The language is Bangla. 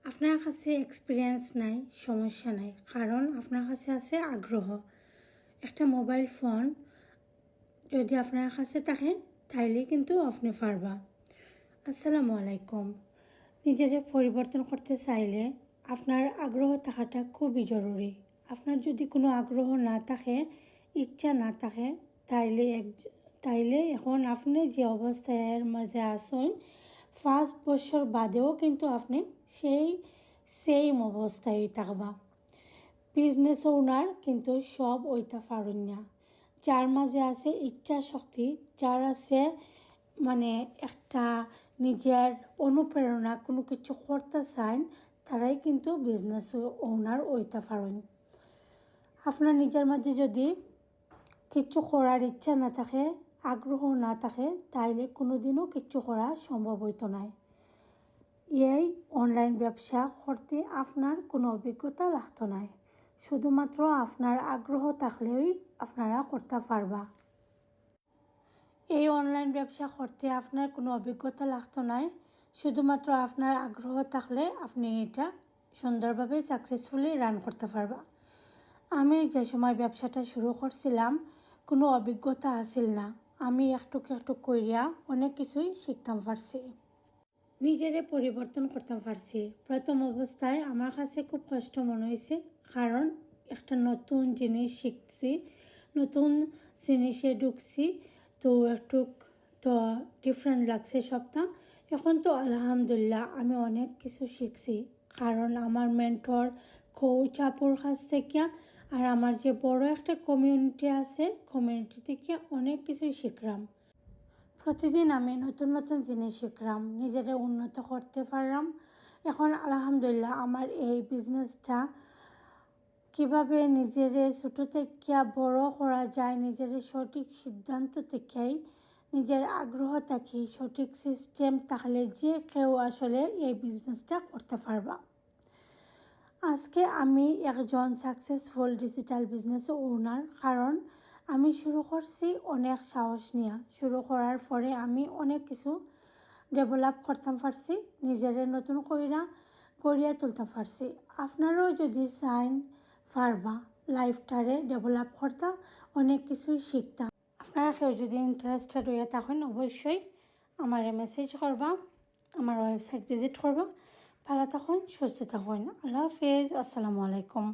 আপনার কাছে এক্সপিরিয়েন্স নাই, সমস্যা নাই, কারণ আপনার কাছে আছে আগ্রহ। একটা মোবাইল ফোন যদি আপনার কাছে থাকে তাইলে কিন্তু আপনি পারবা। আসসালামু আলাইকুম। নিজের পরিবর্তন করতে চাইলে আপনার আগ্রহ থাকাটা খুবই জরুরি। আপনার যদি কোনো আগ্রহ না থাকে, ইচ্ছা না থাকে, তাইলে এখন আপনি যে অবস্থার মাঝে আসুন 5 বছর বাদেও কিন্তু আপনি সেইম অবস্থায় থাকবা। বিজনেস ওনার কিন্তু সব ওইটা পারেন না। যার মাঝে আছে ইচ্ছা শক্তি, যার আছে একটা নিজের অনুপ্রেরণা, কোনো কিছু করতে চান, তারাই কিন্তু বিজনেস ওনার ওইটা পারেন। আপনার নিজের মাঝে যদি কিছু করার ইচ্ছা না থাকে, আগ্রহ না থাকে, তাইলে কোনোদিনও কিছু করা সম্ভব হইতো না। এই অনলাইন ব্যবসা করতে আপনার কোনো অভিজ্ঞতা লাগতো না, শুধুমাত্র আপনার আগ্রহ থাকলেই আপনারা করতে পারবা। এই অনলাইন ব্যবসা করতে আপনার কোনো অভিজ্ঞতা লাগতো না, শুধুমাত্র আপনার আগ্রহ থাকলে আপনি এটা সুন্দরভাবে সাকসেসফুলি রান করতে পারবা। আমি যে সময় ব্যবসাটা শুরু করছিলাম কোনো অভিজ্ঞতা আসিল না। আমি একটু কইরা অনেক কিছুই শিখতাম পারছি, নিজেরে পরিবর্তন করতে পারছি। প্রথম অবস্থায় আমার কাছে খুব কষ্ট মনে হয়েছে, কারণ একটা নতুন জিনিস শিখছি, নতুন জিনিসে ঢুকছি, তো ডিফারেন্ট লাগছে সবটা। এখন তো আলহামদুলিল্লাহ আমি অনেক কিছু শিখছি, কারণ আমার মেন্টর কোচ আপুর কাছ থেকে আর আমার যে বড় একটা কমিউনিটি আছে, কমিউনিটি থেকে অনেক কিছুই শিখলাম। প্রতিদিন আমি নতুন নতুন জিনিস শিখলাম, নিজেরা উন্নত করতে পারলাম। এখন আলহামদুলিল্লাহ আমার এই বিজনেসটা কিভাবে নিজেরে ছোটো থেকে বড় করা যায়, নিজের সঠিক সিদ্ধান্ত থেকেই, নিজের আগ্রহ থেকে সঠিক সিস্টেম থাকলে যে কেউ আসলে এই বিজনেসটা করতে পারবা। আজকে আমি একজন সাকসেসফুল ডিজিটাল বিজনেস ওনার, কারণ আমি শুরু করছি অনেক সাহস নিয়ে। শুরু করার পরে আমি অনেক কিছু ডেভেলপ করতে পারছি, নিজের নতুন করিয়া তুলতে পারছি। আপনারাও যদি চান পারবা লাইফটারে ডেভেলপ করতে, অনেক কিছুই শিখতাম। আপনারা কেউ যদি ইন্টারেস্টেড হয়ে থাকেন অবশ্যই আমার মেসেজ করবা, আমার ওয়েবসাইট ভিজিট করবা। ভালো থাকুন, সুস্থ থাকুন। আল্লাহ হাফেজ, আসসালামু আলাইকুম।